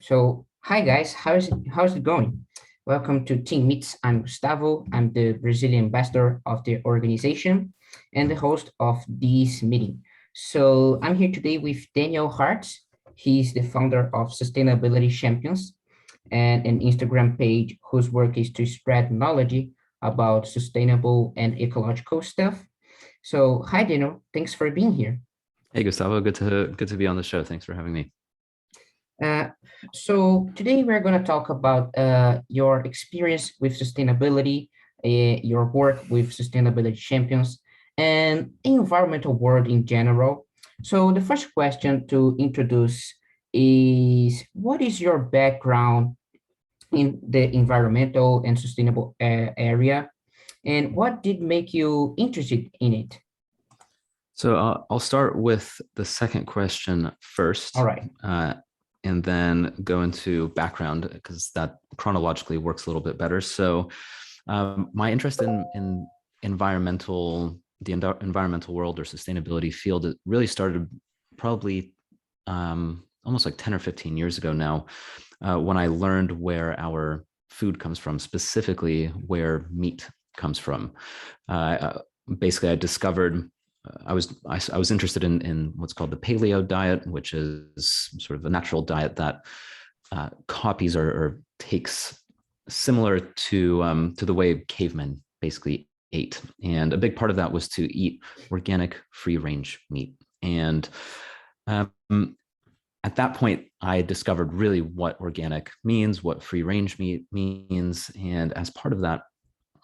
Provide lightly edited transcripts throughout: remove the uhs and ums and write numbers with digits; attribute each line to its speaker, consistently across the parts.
Speaker 1: So, hi guys, how's it going? Welcome to TeenMeets. I'm Gustavo. I'm the Brazilian ambassador of the organization and the host of this meeting. So, I'm here today with Daniel Hartz. He's the founder of Sustainability Champions and an Instagram page whose work is to spread knowledge about sustainable and ecological stuff. So, hi Daniel, thanks for being here.
Speaker 2: Hey Gustavo, good to be on the show. Thanks for having me.
Speaker 1: Uh, so today we're going to talk about your experience with sustainability, your work with sustainability champions, and environmental world in general. So the first question to introduce is, what is your background in the environmental and sustainable area, and what did make you interested in it?
Speaker 2: I'll start with the second question
Speaker 1: All
Speaker 2: first,
Speaker 1: right.
Speaker 2: and then go into background because that chronologically works a little bit better. My interest in environmental world or sustainability field, it really started probably almost like 10 or 15 years ago now, when I learned where our food comes from, specifically where meat comes from. Uh, Basically, I discovered I was interested in what's called the paleo diet, which is sort of a natural diet that copies or takes similar to the way cavemen basically ate. And a big part of that was to eat organic, free range meat. And um, at that point, I discovered really what organic means, what free range meat means. And as part of that,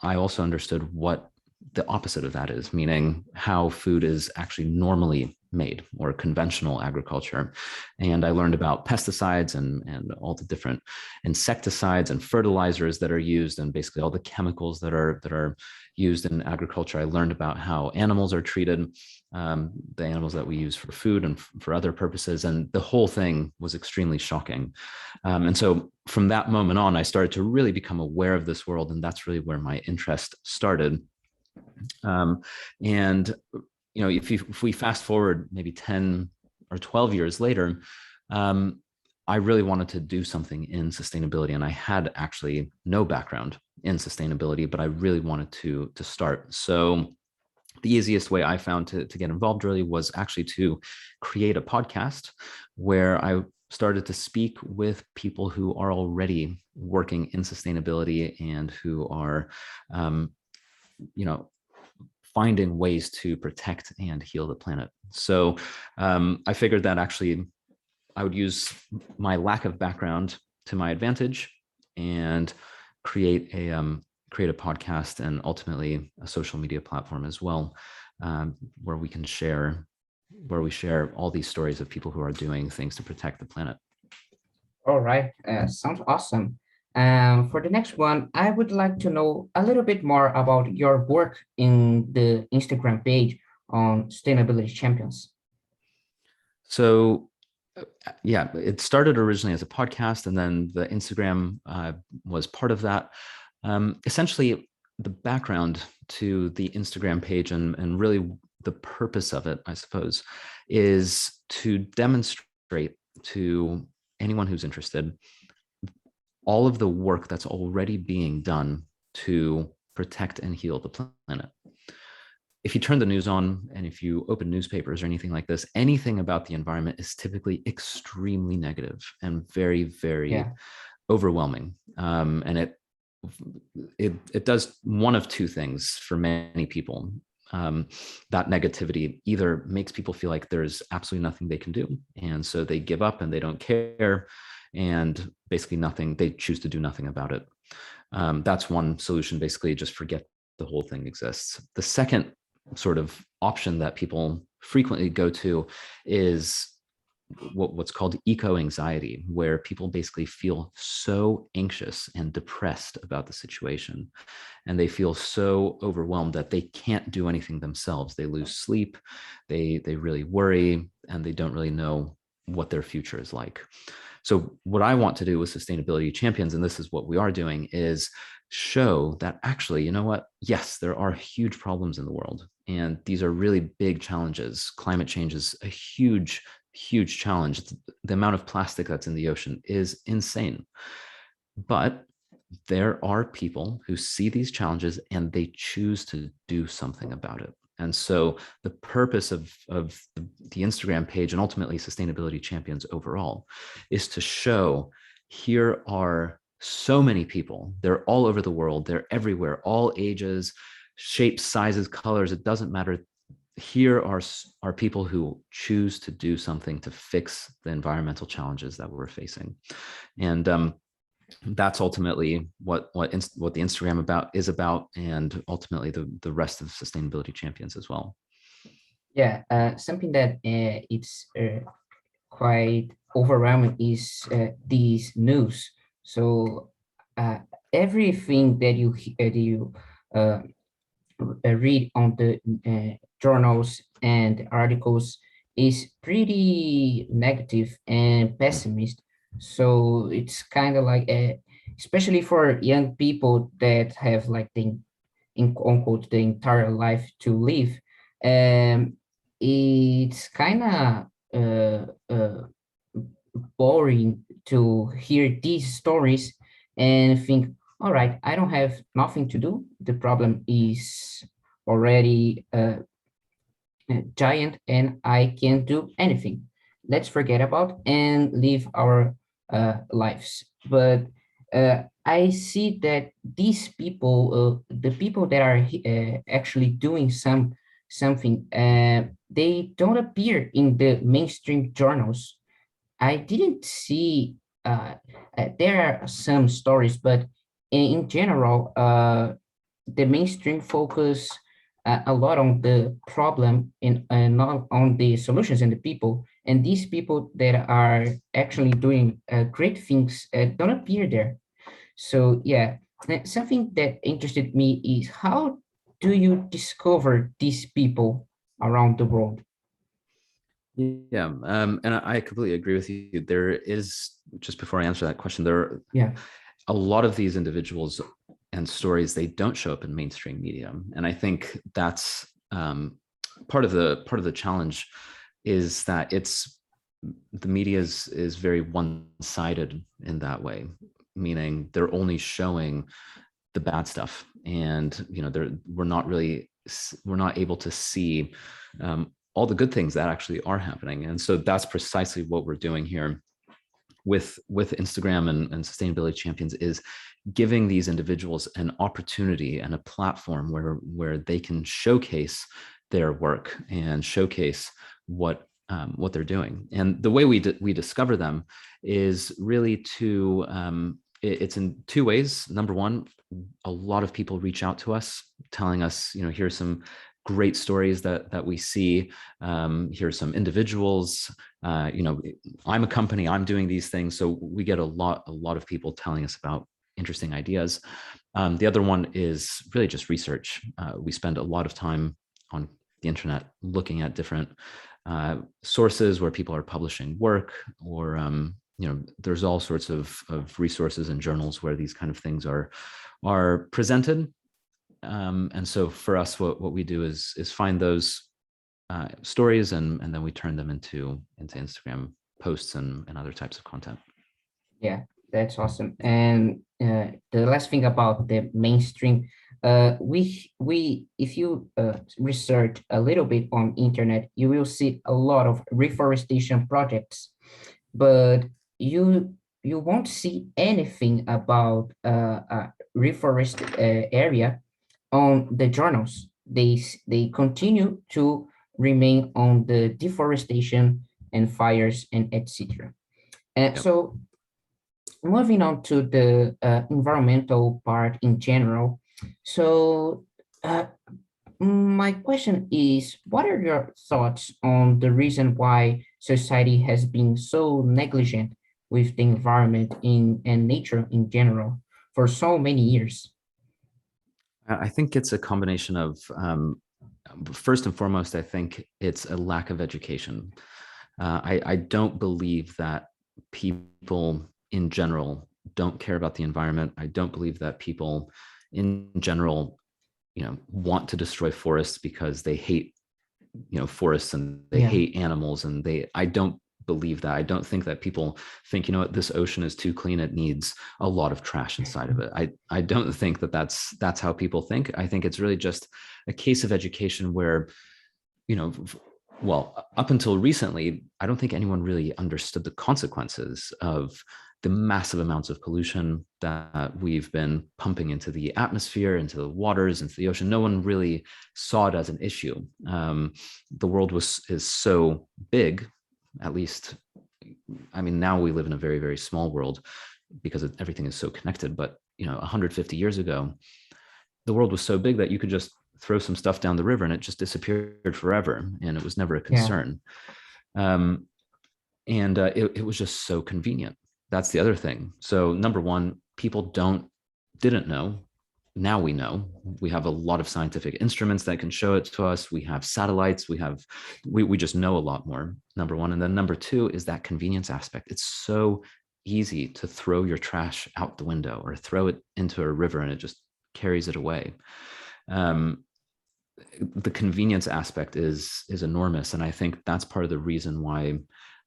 Speaker 2: I also understood what the opposite of that is, meaning how food is actually normally made or conventional agriculture. And I learned about pesticides and all the different insecticides and fertilizers that are used, and basically all the chemicals that are used in agriculture. I learned about how animals are treated, the animals that we use for food and for other purposes. And the whole thing was extremely shocking. And so from that moment on, I started to really become aware of this world. And that's really where my interest started. And if we fast forward maybe 10 or 12 years later, I really wanted to do something in sustainability, and I had actually no background in sustainability, but I really wanted to start. So the easiest way I found to get involved really was actually to create a podcast where I started to speak with people who are already working in sustainability and who are you know finding ways to protect and heal the planet. So I figured that actually I would use my lack of background to my advantage and create a podcast and ultimately a social media platform as well, where we share all these stories of people who are doing things to protect the planet.
Speaker 1: All right, sounds awesome. For the next one, I would like to know a little bit more about your work in the Instagram page on Sustainability Champions.
Speaker 2: So yeah, it started originally as a podcast, and then the Instagram was part of that. Essentially, the background to the Instagram page and really the purpose of it, I suppose, is to demonstrate to anyone who's interested all of the work that's already being done to protect and heal the planet. If you turn the news on and if you open newspapers or anything like this, anything about the environment is typically extremely negative and very, very
Speaker 1: Yeah,
Speaker 2: overwhelming. And it does one of two things for many people. That negativity either makes people feel like there's absolutely nothing they can do, and so they give up and they don't care, and basically nothing, they choose to do nothing about it. That's one solution, basically just forget the whole thing exists. The second sort of option that people frequently go to is what's called eco anxiety, where people basically feel so anxious and depressed about the situation, and they feel so overwhelmed that they can't do anything themselves. They lose sleep, they really worry, and they don't really know what their future is like. So what I want to do with Sustainability Champions, and this is what we are doing, is show that actually, you know what? Yes, there are huge problems in the world, and these are really big challenges. Climate change is a huge, huge challenge. The amount of plastic that's in the ocean is insane. But there are people who see these challenges and they choose to do something about it. And so the purpose of the Instagram page and ultimately Sustainability Champions overall is to show here are so many people. They're all over the world. They're everywhere, all ages, shapes, sizes, colors. It doesn't matter. Here are people who choose to do something to fix the environmental challenges that we're facing. And that's ultimately what the Instagram is about, and ultimately the rest of Sustainability Champions as well.
Speaker 1: Yeah, something that it's quite overwhelming is these news. So everything that you uh, read on the journals and articles is pretty negative and pessimist. So it's kind of like, especially for young people that have like the in unquote the entire life to live, um, it's kind of boring to hear these stories and think, all right, I don't have nothing to do. The problem is already giant and I can't do anything. Let's forget about and live our lives. But I see that these people, the people that are actually doing something, they don't appear in the mainstream journals. I didn't see. There are some stories, but in general, the mainstream focus a lot on the problem and not on the solutions and the people. And these people that are actually doing great things don't appear there. So yeah, something that interested me is how do you discover these people around the world?
Speaker 2: Yeah, and I completely agree with you. There is, just before I answer that question, there are
Speaker 1: Yeah,
Speaker 2: a lot of these individuals and stories, they don't show up in mainstream media, and I think that's part of the challenge is that the media is very one-sided in that way, meaning they're only showing the bad stuff, and we're not able to see all the good things that actually are happening. And so that's precisely what we're doing here with Instagram and Sustainability Champions, is giving these individuals an opportunity and a platform where they can showcase their work and showcase what they're doing. And the way we discover them is really it's in two ways. Number one, a lot of people reach out to us telling us, here's some great stories that we see. Here's some individuals. I'm a company. I'm doing these things, so we get a lot of people telling us about interesting ideas. The other one is really just research. We spend a lot of time on the internet looking at different sources where people are publishing work, or there's all sorts of resources and journals where these kind of things are presented. And so for us, what we do is find those stories, and then we turn them into Instagram posts and other types of content.
Speaker 1: yeah, that's awesome. And the last thing about the mainstream, if you research a little bit on internet, you will see a lot of reforestation projects, but you won't see anything about reforest area on the journals. They continue to remain on the deforestation and fires and etc. And
Speaker 2: Yep.
Speaker 1: so moving on to the environmental part in general. So my question is, what are your thoughts on the reason why society has been so negligent with the environment and nature in general for so many years?
Speaker 2: I think it's a combination of, first and foremost, I think it's a lack of education. I don't believe that people in general don't care about the environment. I don't believe that people in general, want to destroy forests because they hate, forests, and they
Speaker 1: Yeah,
Speaker 2: hate animals, and I don't believe that. I don't think that people think, you know what, this ocean is too clean, it needs a lot of trash inside of it. I don't think that that's how people think. I think it's really just a case of education where, you know, well, up until recently, I don't think anyone really understood the consequences of the massive amounts of pollution that we've been pumping into the atmosphere, into the waters, into the ocean. No one really saw it as an issue. The world is so big, at least, I mean, now we live in a very, very small world because everything is so connected. But, you know, 150 years ago, the world was so big that you could just throw some stuff down the river and it just disappeared forever. And it was never a
Speaker 1: Yeah.
Speaker 2: concern. It was just so convenient. That's the other thing. So number one, people didn't know. Now we know. We have a lot of scientific instruments that can show it to us. We have satellites. We just know a lot more, number one. And then number two is that convenience aspect. It's so easy to throw your trash out the window or throw it into a river and it just carries it away. The convenience aspect is enormous. And I think that's part of the reason why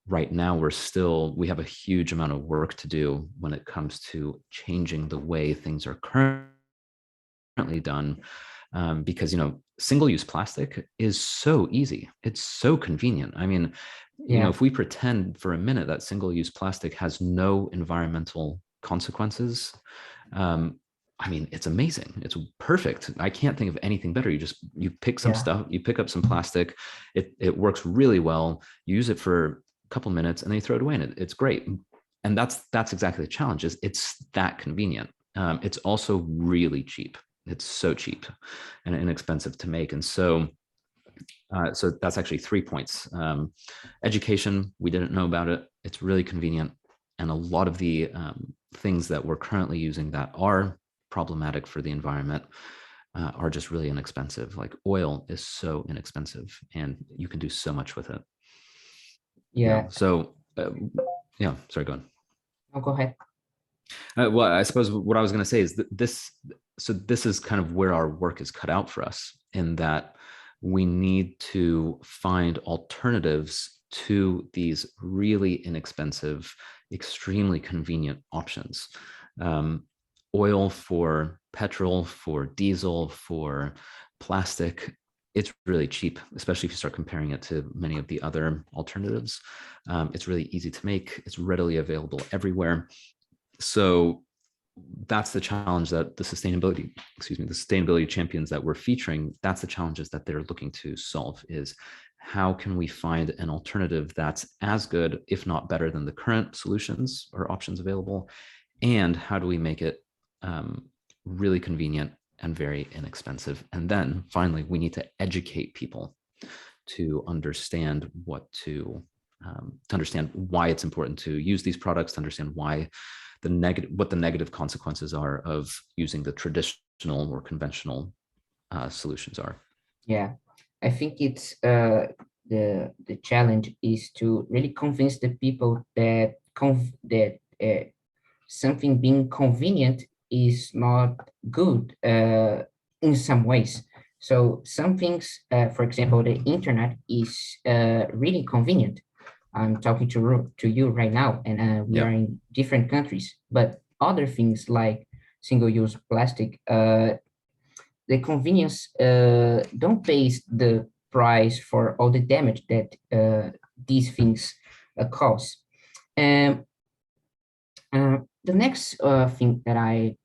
Speaker 2: right now we have a huge amount of work to do when it comes to changing the way things are currently done. Because, you know, single-use plastic is so easy. It's so convenient. I mean, you know, if we pretend for a minute that single-use plastic has no environmental consequences, I mean, it's amazing. It's perfect. I can't think of anything better. You pick some stuff, you pick up some plastic, it works really well. You use it for a couple minutes and then you throw it away and it's great. And that's exactly the challenge, is it's that convenient. It's also really cheap. It's so cheap and inexpensive to make. And so that's actually 3 points. Education, we didn't know about it. It's really convenient. And a lot of the things that we're currently using that are problematic for the environment are just really inexpensive. Like oil is so inexpensive and you can do so much with it.
Speaker 1: Yeah.
Speaker 2: So yeah, sorry, go on.
Speaker 1: No, go ahead.
Speaker 2: Well, I suppose what I was going to say is that this is kind of where our work is cut out for us, in that we need to find alternatives to these really inexpensive, extremely convenient options. Oil for petrol, for diesel, for plastic, it's really cheap, especially if you start comparing it to many of the other alternatives. It's really easy to make. It's readily available everywhere. So that's the challenge that the sustainability champions that we're featuring, that's the challenges that they're looking to solve, is how can we find an alternative that's as good, if not better, than the current solutions or options available? And how do we make it really convenient and very inexpensive? And then finally, we need to educate people to understand to understand why it's important to use these products, to understand why what the negative consequences are of using the traditional or conventional solutions are.
Speaker 1: Yeah, I think it's the challenge is to really convince the people that something being convenient is not good in some ways. So some things, for example, the internet is really convenient. I'm talking to you right now, and we are in different countries. But other things like single-use plastic, the convenience don't pay the price for all the damage that these things cause. And the next thing that I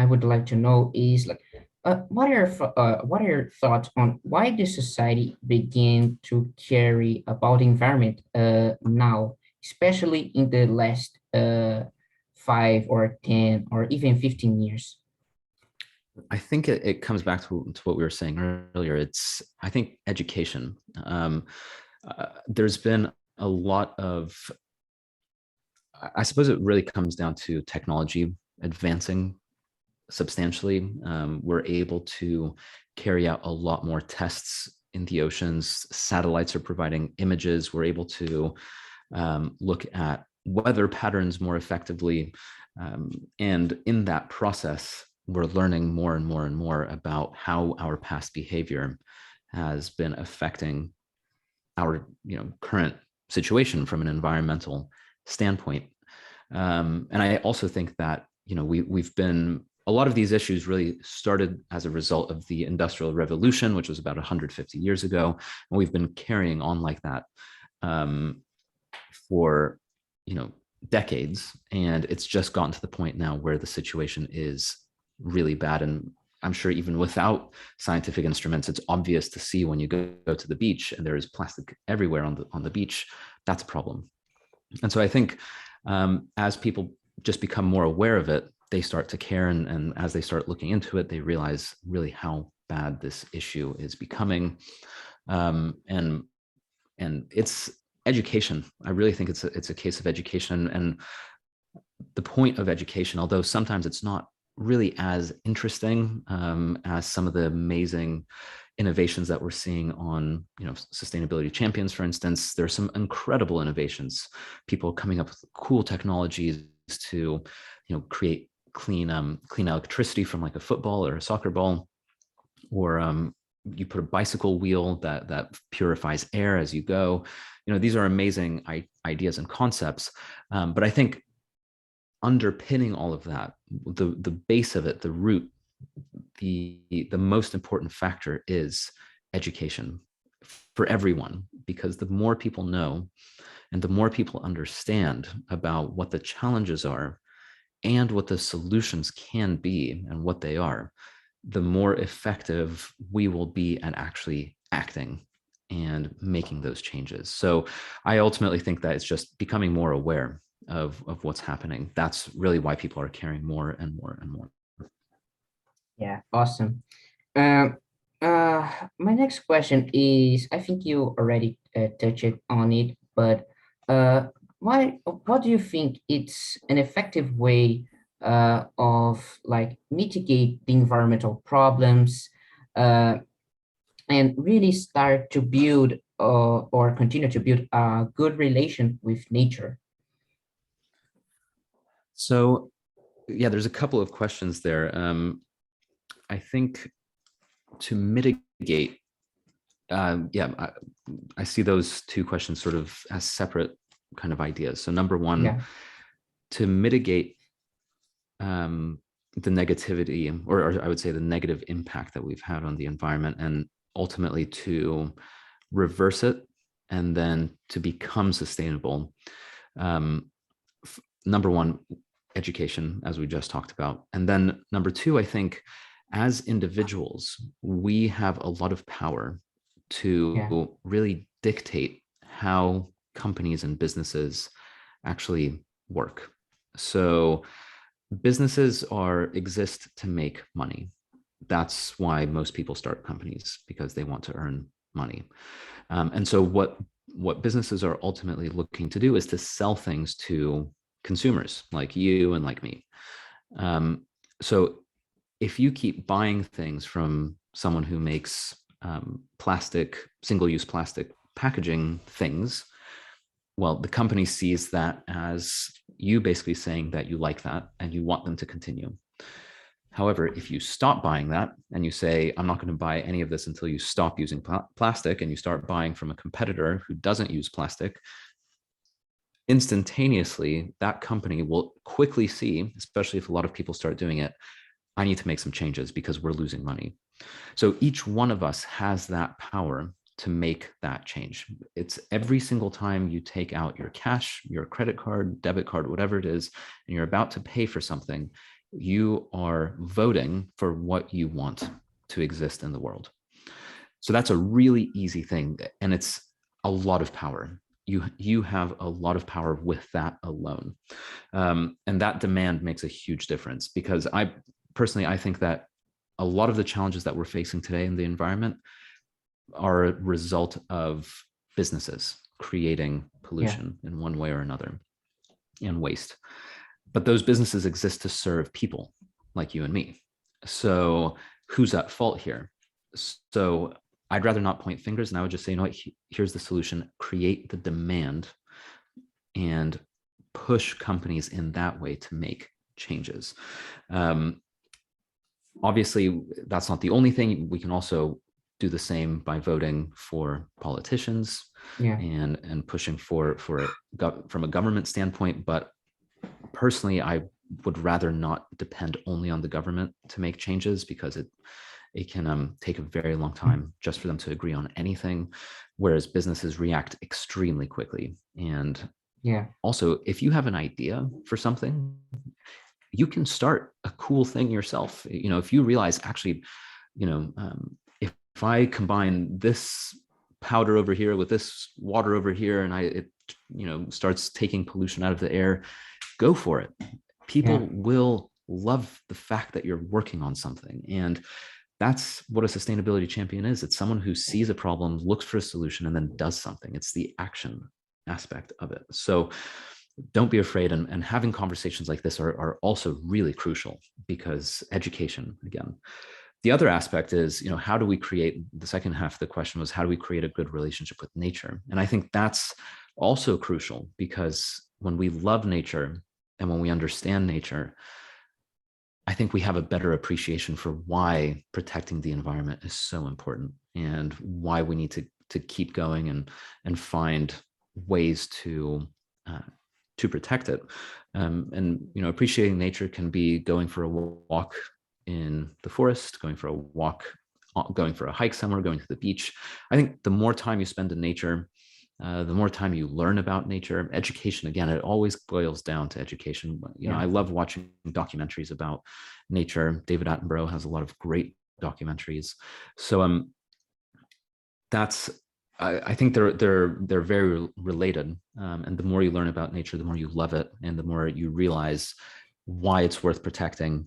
Speaker 1: would like to know is like, what are your thoughts on why the society began to care about the environment now, especially in the last 5 or 10 or even 15 years?
Speaker 2: I think it comes back to what we were saying earlier. I think education. There's been a lot of, I suppose it really comes down to technology advancing substantially. We're able to carry out a lot more tests in the oceans. Satellites are providing images. We're able to look at weather patterns more effectively. And in that process, we're learning more and more and more about how our past behavior has been affecting our current situation from an environmental standpoint. And I also think that, we've been, a lot of these issues really started as a result of the Industrial Revolution, which was about 150 years ago. And we've been carrying on like that for, decades. And it's just gotten to the point now where the situation is really bad. And I'm sure even without scientific instruments, it's obvious to see when you go to the beach and there is plastic everywhere on the beach. That's a problem. And so I think as people just become more aware of it, they start to care. And as they start looking into it, they realize really how bad this issue is becoming. And it's education. I really think it's a case of education. And the point of education, although sometimes it's not really as interesting as some of the amazing innovations that we're seeing on, Sustainability Champions, for instance. There's some incredible innovations, people coming up with cool technologies to, create clean electricity from like a football or a soccer ball, or you put a bicycle wheel that purifies air as you go. These are amazing ideas and concepts. But I think underpinning all of that, the base of it, the root, the most important factor is education for everyone, because the more people know and the more people understand about what the challenges are and what the solutions can be and what they are, the more effective we will be at actually acting and making those changes. So I ultimately think that it's just becoming more aware of what's happening. That's really why people are caring more and more and more.
Speaker 1: Yeah, awesome. Um, my next question is, I think you already touched on it, but what do you think it's an effective way of like mitigate the environmental problems uh, and really start to build or continue to build a good relation with nature?
Speaker 2: So yeah, there's a couple of questions there. I think to mitigate, I see those two questions sort of as separate kind of ideas. So number one,
Speaker 1: Yeah,
Speaker 2: to mitigate the negativity, or I would say the negative impact that we've had on the environment, and ultimately to reverse it and then to become sustainable. Number one, education, as we just talked about. And then number two, I think as individuals, we have a lot of power
Speaker 1: yeah,
Speaker 2: to really dictate how companies and businesses actually work. So businesses exist to make money. That's why most people start companies, because they want to earn money. And so what businesses are ultimately looking to do is to sell things to consumers like you and like me. So if you keep buying things from someone who makes single-use plastic packaging things, well, the company sees that as you basically saying that you like that and you want them to continue. However, if you stop buying that and you say, I'm not going to buy any of this until you stop using plastic, and you start buying from a competitor who doesn't use plastic, instantaneously, that company will quickly see, especially if a lot of people start doing it, I need to make some changes because we're losing money. So each one of us has that power to make that change. It's every single time you take out your cash, your credit card, debit card, whatever it is, and you're about to pay for something, you are voting for what you want to exist in the world. So that's a really easy thing, and it's a lot of power. You have a lot of power with that alone. And that demand makes a huge difference, because I think that a lot of the challenges that we're facing today in the environment are a result of businesses creating
Speaker 1: yeah,
Speaker 2: pollution in one way or another, and waste. But those businesses exist to serve people like you and me. So who's at fault here? So I'd rather not point fingers, and I would just say, here's the solution: create the demand and push companies in that way to make changes. Obviously, that's not the only thing. We can also do the same by voting for politicians.
Speaker 1: Yeah.
Speaker 2: and pushing for it from a government standpoint. But personally, I would rather not depend only on the government to make changes, because it can take a very long time just for them to agree on anything, whereas businesses react extremely quickly. And
Speaker 1: Yeah.
Speaker 2: also, if you have an idea for something, you can start a cool thing yourself. If you realize, actually, if I combine this powder over here with this water over here, and it starts taking pollution out of the air, go for it.
Speaker 1: Yeah.
Speaker 2: People will love the fact that you're working on something. And that's what a sustainability champion is. It's someone who sees a problem, looks for a solution, and then does something. It's the action aspect of it. So don't be afraid. And having conversations like this are also really crucial, because education, again. The other aspect is, how do we create, the second half of the question was, how do we create a good relationship with nature? And I think that's also crucial, because when we love nature and when we understand nature, I think we have a better appreciation for why protecting the environment is so important, and why we need to keep going and find ways to protect it. And appreciating nature can be going for a walk in the forest, going for a hike somewhere, going to the beach. I think the more time you spend in nature, the more time you learn about nature. Education, again, it always boils down to education.
Speaker 1: Yeah.
Speaker 2: I love watching documentaries about nature. David Attenborough has a lot of great documentaries. So I think they're very related. And the more you learn about nature, the more you love it, and the more you realize why it's worth protecting,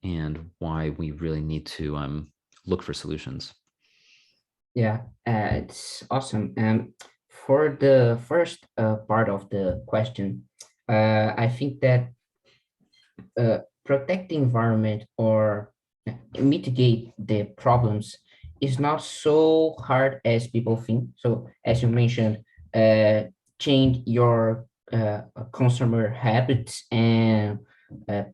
Speaker 2: and why we really need to look for solutions.
Speaker 1: Yeah, it's awesome. For the first part of the question, I think that protect the environment or mitigate the problems is not so hard as people think. So, as you mentioned, change your consumer habits and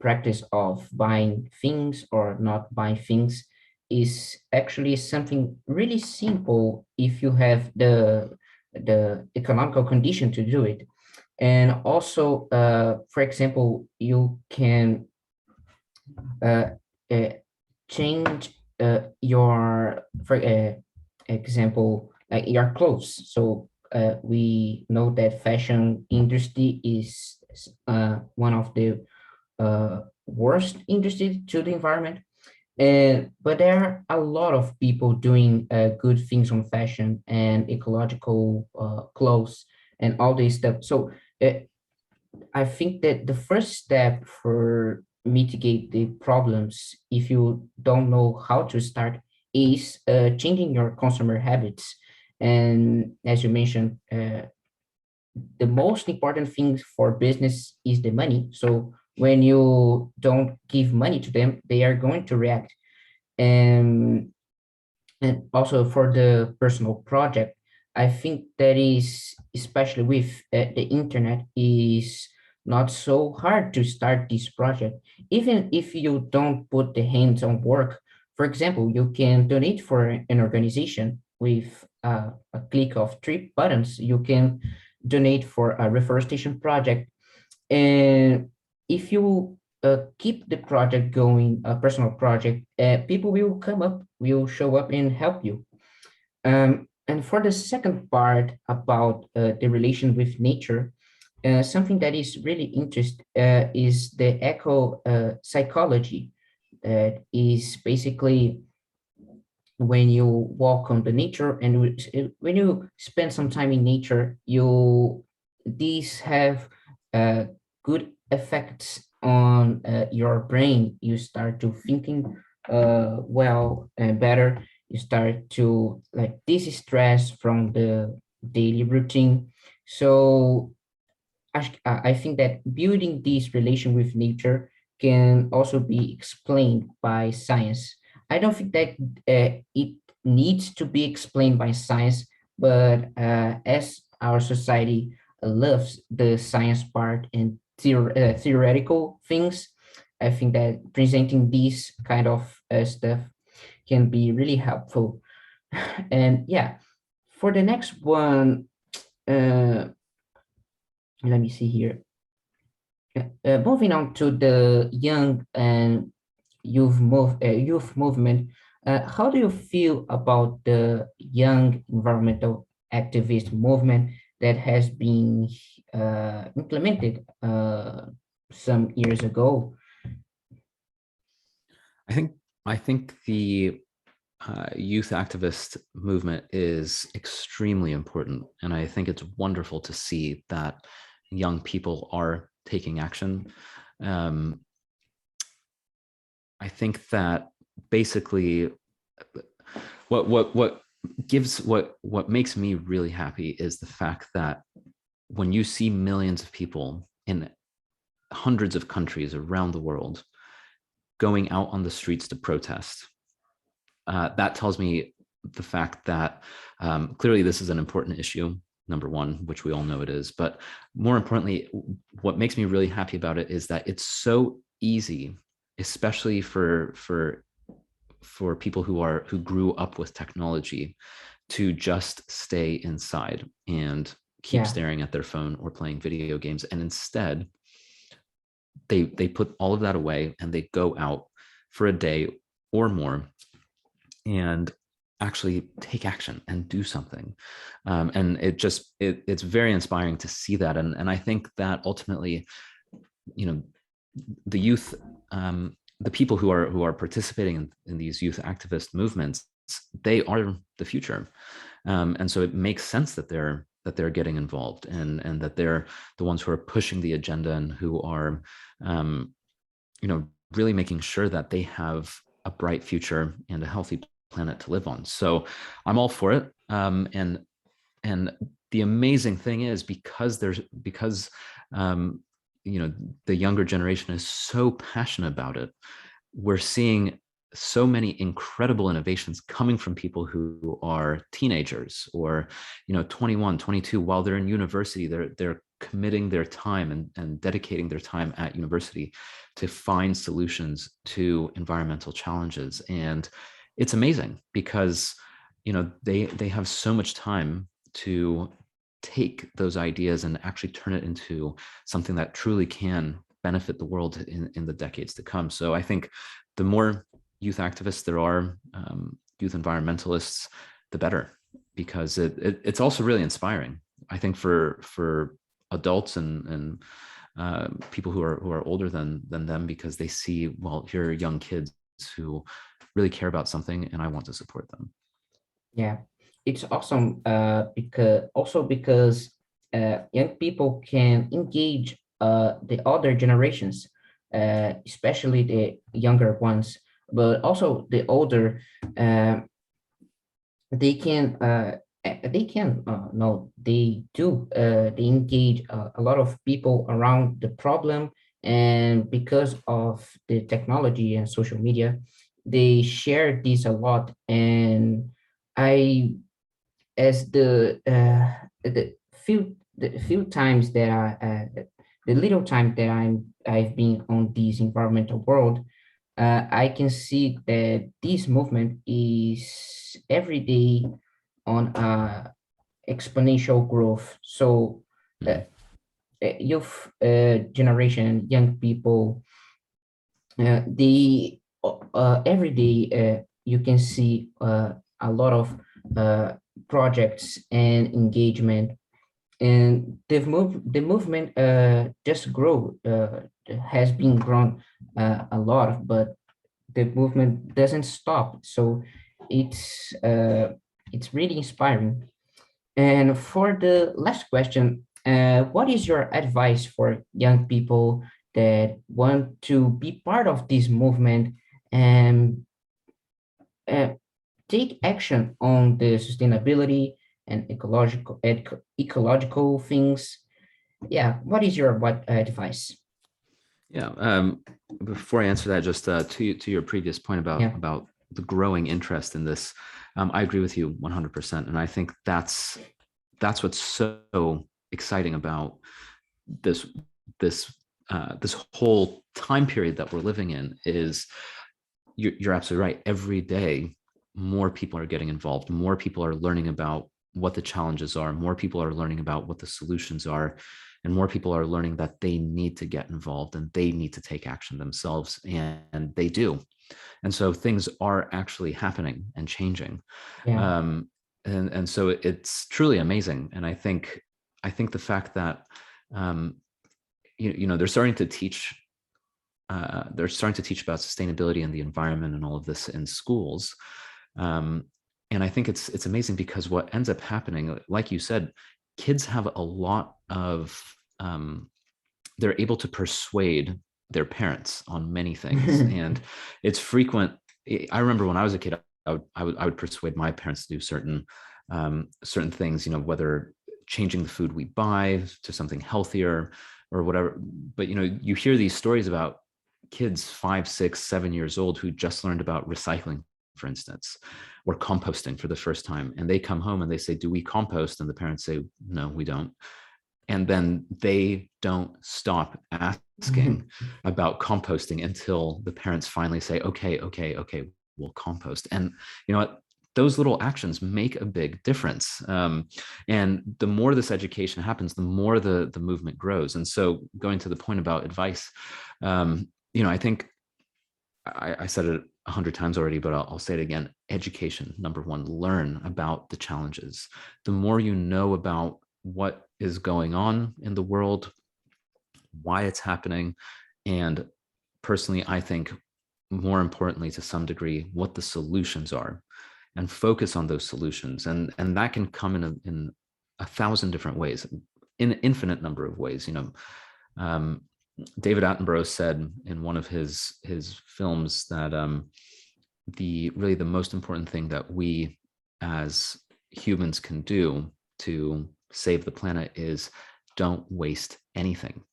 Speaker 1: practice of buying things or not buying things is actually something really simple if you have the economical condition to do it. And also, for example, you can uh, uh, change your, for example, like your clothes. So we know that fashion industry is one of the worst industry to the environment. And but there are a lot of people doing good things on fashion and ecological clothes and all this stuff. So uh, I think that the first step for mitigate the problems, if you don't know how to start, is changing your consumer habits. And as you mentioned, the most important thing for business is the money. So when you don't give money to them, they are going to react. And and also for the personal project, I think that is, especially with the internet, is not so hard to start this project. Even if you don't put the hands on work, for example, you can donate for an organization with a click of three buttons. You can donate for a reforestation project, and if you keep the project going, a personal project, people will come up, will show up and help you. And for the second part about the relation with nature, something that is really interesting is the eco psychology. That is basically when you walk on the nature and when you spend some time in nature, these have uh, good effects on your brain. You start to thinking well and better. You start to like distress from the daily routine. So I think that building this relation with nature can also be explained by science. I don't think that it needs to be explained by science, but as our society loves the science part and theoretical things, I think that presenting these kind of stuff can be really helpful. And yeah, for the next one, uh, let me see here. Moving on to the young and youth movement, how do you feel about the young environmental activist movement that has been implemented some years ago?
Speaker 2: I think I think the youth activist movement is extremely important, and I think it's wonderful to see that young people are taking action. Um, I think that basically what makes me really happy is the fact that when you see millions of people in hundreds of countries around the world going out on the streets to protest, that tells me the fact that clearly this is an important issue, number one, which we all know it is. But more importantly, what makes me really happy about it is that it's so easy, especially for people who grew up with technology, to just stay inside and keep
Speaker 1: Yeah,
Speaker 2: staring at their phone or playing video games. And instead, they put all of that away and they go out for a day or more and actually take action and do something. And it's very inspiring to see that. And I think that ultimately, you know, the youth, the people who are participating in these youth activist movements, they are the future. And so it makes sense that they're getting involved, and that they're the ones who are pushing the agenda, and who are um, really making sure that they have a bright future and a healthy planet to live on. So I'm all for it. And the amazing thing is, because um, the younger generation is so passionate about it, we're seeing so many incredible innovations coming from people who are teenagers, or 21, 22, while they're in university. They're committing their time and dedicating their time at university to find solutions to environmental challenges. And it's amazing because they have so much time to take those ideas and actually turn it into something that truly can benefit the world in the decades to come. So I think the more youth activists there are, youth environmentalists, the better, because it's also really inspiring, I think, for adults and people who are older than them, because they see, well, here are young kids who really care about something, and I want to support them.
Speaker 1: yeah, it's awesome because young people can engage the other generations, especially the younger ones, but also the older. Uh, they can no they do they engage a lot of people around the problem, and because of the technology and social media, they share this a lot. And I as the few times that the little time that I've been on this environmental world, I can see that this movement is every day on exponential growth. So uh,
Speaker 2: Mm.
Speaker 1: youth generation, young people, they every day you can see a lot of projects and engagement, and the movement just grow has been grown a lot, but the movement doesn't stop. So it's uh, it's really inspiring. And for the last question, what is your advice for young people that want to be part of this movement and uh, take action on the sustainability and ecological things? Yeah, what is your advice?
Speaker 2: Yeah. Before I answer that, just to your previous point
Speaker 1: Yeah,
Speaker 2: about the growing interest in this, I agree with you 100%, and I think that's what's so exciting about this this this whole time period that we're living in. Is you're absolutely right. Every day, more people are getting involved. More people are learning about what the challenges are, more people are learning about what the solutions are, and more people are learning that they need to get involved and they need to take action themselves, and they do. And so things are actually happening and changing.
Speaker 1: Yeah.
Speaker 2: um, and so it's truly amazing. And I think the fact that um, they're starting to teach about sustainability and the environment and all of this in schools. um, and I think it's amazing because what ends up happening, like you said, kids have a lot of they're able to persuade their parents on many things. And it's frequent. I remember when I was a kid, I would persuade my parents to do certain things, whether changing the food we buy to something healthier or whatever. But you hear these stories about kids 5, 6, 7 years old who just learned about recycling, for instance, or composting for the first time, and they come home and they say, "Do we compost?" And the parents say, "No, we don't." And then they don't stop asking about composting until the parents finally say, "Okay, okay, okay, we'll compost." And you know what? Those little actions make a big difference. And the more this education happens, the more the movement grows. And so, going to the point about advice, I think I said it 100 times already, but I'll say it again. Education, number one, learn about the challenges. The more you know about what is going on in the world, why it's happening, and personally, I think more importantly, to some degree, what the solutions are, and focus on those solutions. And that can come in a thousand different ways, in an infinite number of ways. Um, David Attenborough said in one of his films that the most important thing that we as humans can do to save the planet is don't waste anything.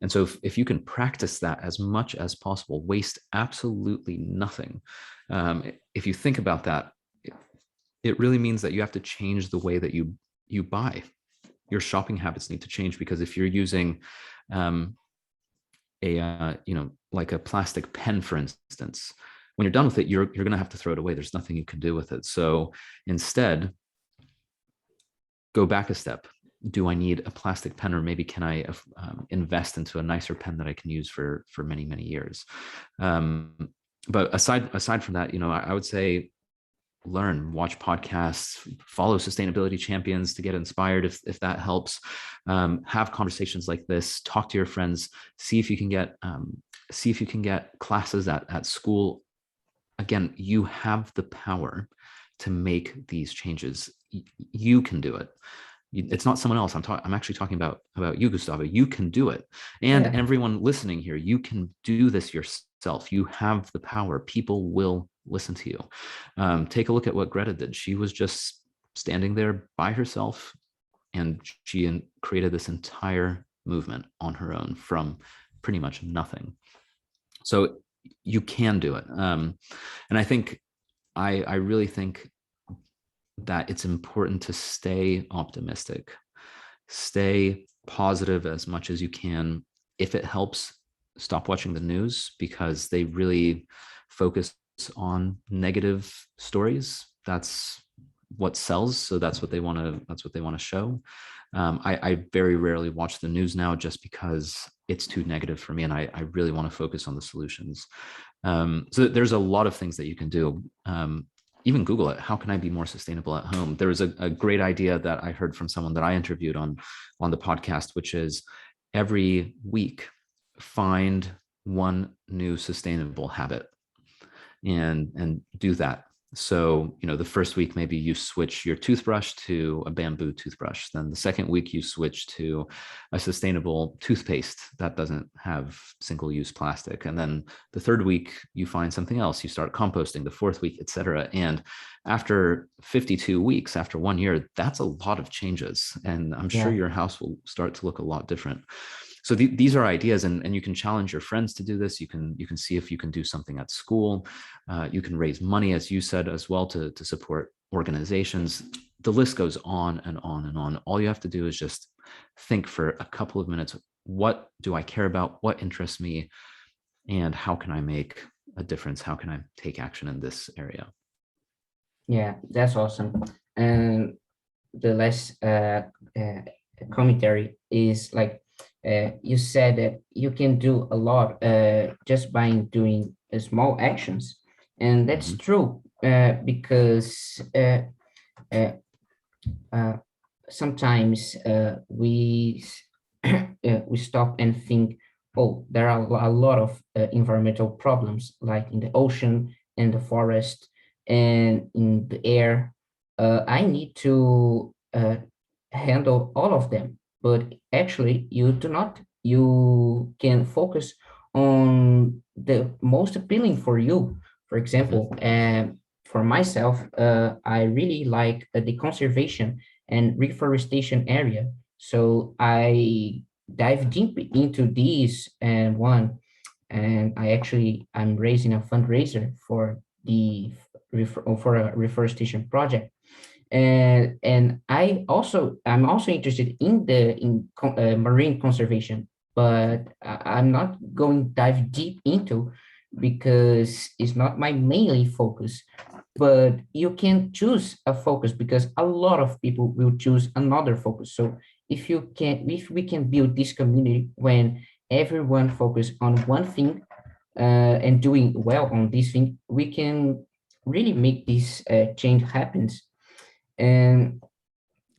Speaker 2: And so if you can practice that as much as possible, waste absolutely nothing. If you think about that, it really means that you have to change the way that you buy. Your shopping habits need to change, because if you're using like a plastic pen, for instance, when you're done with it, you're going to have to throw it away. There's nothing you can do with it. So instead, go back a step. Do I need a plastic pen, or maybe can I invest into a nicer pen that I can use for many, many years? But aside from that, I would say learn, watch podcasts, follow sustainability champions to get inspired if that helps. Have conversations like this, talk to your friends, see if you can get classes at school. Again, you have the power to make these changes. You can do it. It's not someone else. I'm actually talking about you, Gustavo. You can do it. And
Speaker 1: Yeah.
Speaker 2: everyone listening here, you can do this yourself. You have the power. People will listen to you. Take a look at what Greta did. She was just standing there by herself, and she created this entire movement on her own from pretty much nothing. So you can do it. And I think I really think that it's important to stay optimistic, stay positive as much as you can. If it helps, stop watching the news, because they really focus on negative stories. That's what sells. So that's what they want to show. I very rarely watch the news now, just because it's too negative for me, and I really want to focus on the solutions. So there's a lot of things that you can do. Even Google it. How can I be more sustainable at home? There was a great idea that I heard from someone that I interviewed on the podcast, which is every week find one new sustainable habit and do that. So, the first week, maybe you switch your toothbrush to a bamboo toothbrush. Then the second week, you switch to a sustainable toothpaste that doesn't have single-use plastic. And then the third week, you find something else. You start composting. The fourth week, etc. And after 52 weeks, after 1 year, that's a lot of changes. And I'm sure
Speaker 1: Yeah.
Speaker 2: your house will start to look a lot different. So these are ideas, and you can challenge your friends to do this. You can see if you can do something at school. You can raise money, as you said, as well, to support organizations. The list goes on and on and on. All you have to do is just think for a couple of minutes. What do I care about? What interests me? And how can I make a difference? How can I take action in this area?
Speaker 1: Yeah, that's awesome. And uh, commentary is like you said that you can do a lot just by doing small actions, and that's
Speaker 2: Hmm.
Speaker 1: true because uh, sometimes we stop and think, oh, there are a lot of environmental problems like in the ocean, in the forest, and in the air. I need to handle all of them, but actually you do not. You can focus on the most appealing for you. For
Speaker 2: Hmm.
Speaker 1: example, for myself, I really like the conservation and reforestation area. So I dive deep into these and one, and I'm raising a fundraiser for for a reforestation project. And I'm also interested in marine conservation, but I'm not going dive deep into because it's not my mainly focus. But you can choose a focus because a lot of people will choose another focus. So if we can build this community when everyone focus on one thing and doing well on this thing, we can really make this change happens. And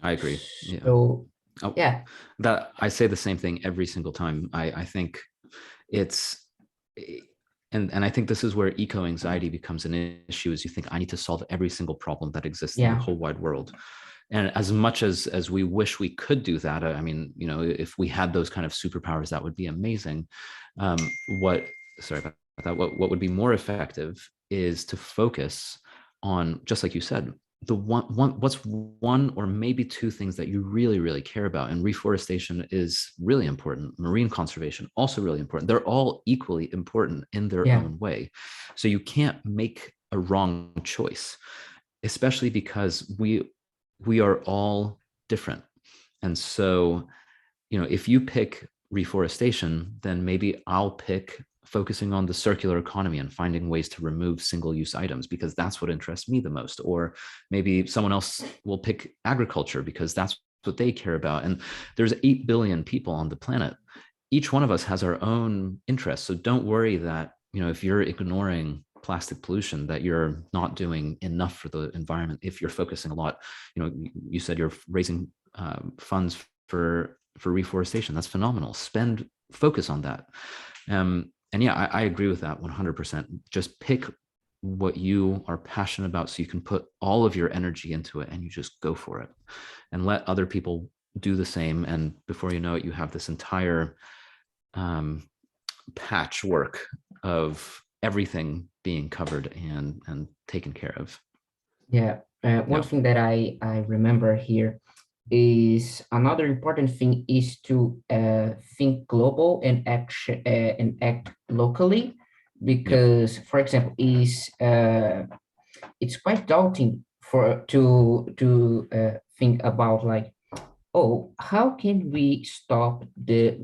Speaker 2: I agree. Yeah.
Speaker 1: so,
Speaker 2: Oh,
Speaker 1: yeah,
Speaker 2: that I say the same thing every single time. I think it's and I think this is where eco anxiety becomes an issue. Is you think I need to solve every single problem that exists in the
Speaker 1: yeah,
Speaker 2: whole wide world, and as much as we wish we could do that, I mean, you know, if we had those kind of superpowers, that would be amazing. um, what Sorry about that. What would be more effective is to focus on, just like you said, the what's one or maybe two things that you really care about. And reforestation is really important, marine conservation also really important. They're all equally important in their
Speaker 1: yeah,
Speaker 2: own way. So you can't make a wrong choice, especially because we are all different. And so, you know, if you pick reforestation, then maybe I'll pick focusing on the circular economy and finding ways to remove single use items because that's what interests me the most. Or maybe someone else will pick agriculture because that's what they care about. And there's 8 billion people on the planet. Each one of us has our own interests. So don't worry that, you know, if you're ignoring plastic pollution, that you're not doing enough for the environment. If you're focusing a lot, you know, you said you're raising funds for reforestation. That's phenomenal. Focus on that. And yeah, I agree with that 100%. Just pick what you are passionate about so you can put all of your energy into it and you just go for it and let other people do the same. And before you know it, you have this entire um, patchwork of everything being covered and taken care of.
Speaker 1: yeah. One
Speaker 2: Yeah.
Speaker 1: thing that I remember here is another important thing is to think global and act locally,
Speaker 2: Yep.
Speaker 1: because, for example, is it's quite daunting for to think about like, oh, how can we stop the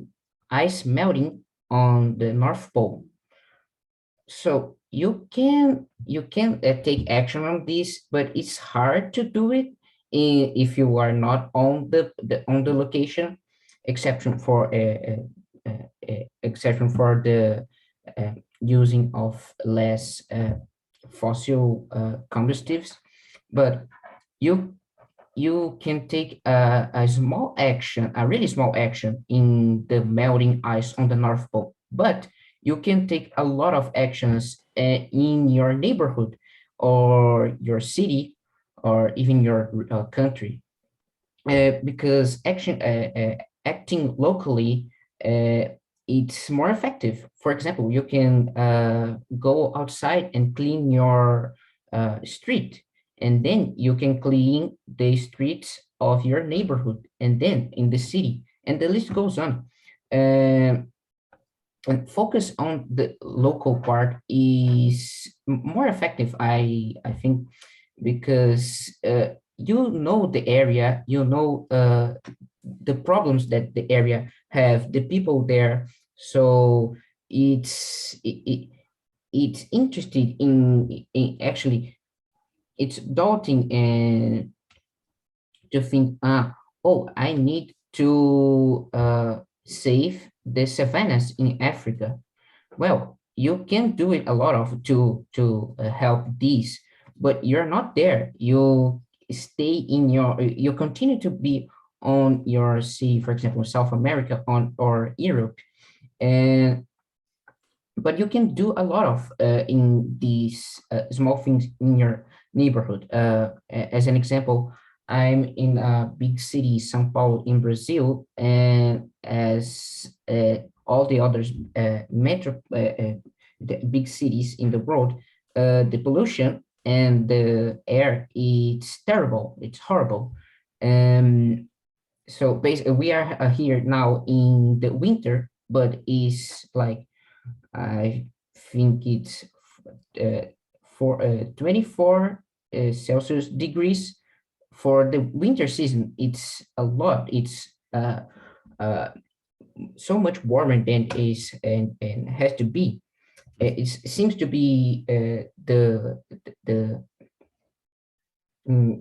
Speaker 1: ice melting on the North Pole? So you can take action on this, but it's hard to do it if you are not on the location, exception for exception for the using of less fossil combustibles. But you you can take a small action, a really small action in the melting ice on the North Pole, but you can take a lot of actions in your neighborhood or your city or even your country, because acting locally, uh, it's more effective. For example, you can go outside and clean your street, and then you can clean the streets of your neighborhood, and then in the city, and the list goes on. Um and focus on the local part is more effective, I think, because you know the area, you know the problems that the area have, the people there. So it's interested in actually, it's daunting and to think, oh, I need to save the savannas in Africa. Well, you can do it a lot of to help these, but you're not there. You stay in your, you continue to be on your sea, for example, South America on or Europe, and but you can do a lot of in these small things in your neighborhood. As an example, I'm in a big city, São Paulo, in Brazil, and as all the others the big cities in the world, the pollution and the air, it's terrible, it's horrible. So basically, we are here now in the winter, but it's like I think it's for 24 Celsius degrees for the winter season. It's a lot. It's uh, so much warmer than is and has to be. It seems to be the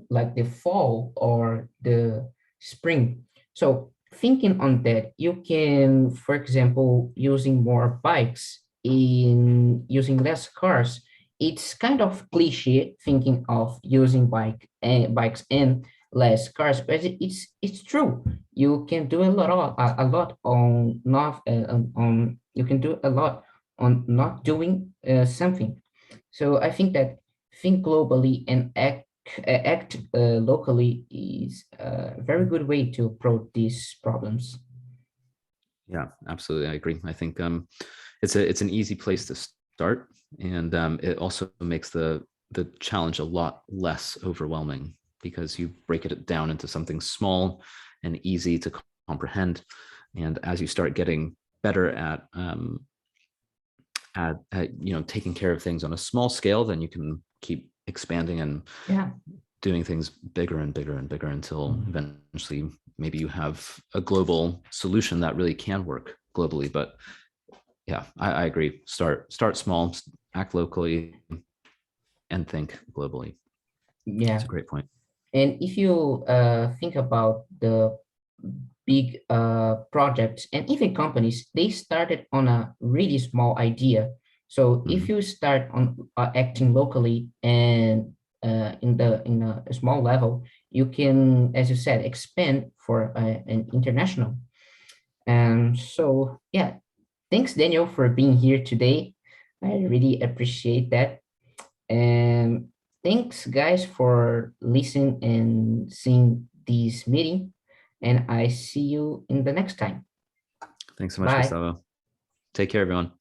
Speaker 1: like the fall or the spring. So thinking on that, you can, for example, using more bikes in using less cars. It's kind of cliche thinking of using bikes and less cars, but it's true. You can do a lot on not on you can do a lot on not doing something. So I think that think globally and act locally is a very good way to approach these problems.
Speaker 2: Yeah, absolutely. I agree. I think it's an easy place to start, and it also makes the challenge a lot less overwhelming because you break it down into something small and easy to comprehend. And as you start getting better at taking care of things on a small scale, then you can keep expanding and
Speaker 1: Yeah,
Speaker 2: doing things bigger and bigger and bigger until eventually maybe you have a global solution that really can work globally. But yeah, I agree. Start small, act locally, and think globally. That's
Speaker 1: yeah.
Speaker 2: a great point.
Speaker 1: And if you think about the big projects and even companies, they started on a really small idea. So if
Speaker 2: Mhm.
Speaker 1: you start on acting locally and in a small level, you can, as you said, expand for an international. And so, yeah, thanks, Daniel, for being here today. I really appreciate that. And thanks, guys, for listening and seeing this meeting. And I see you in the next time.
Speaker 2: Thanks so much,
Speaker 1: Bye.
Speaker 2: Gustavo. Take care, everyone.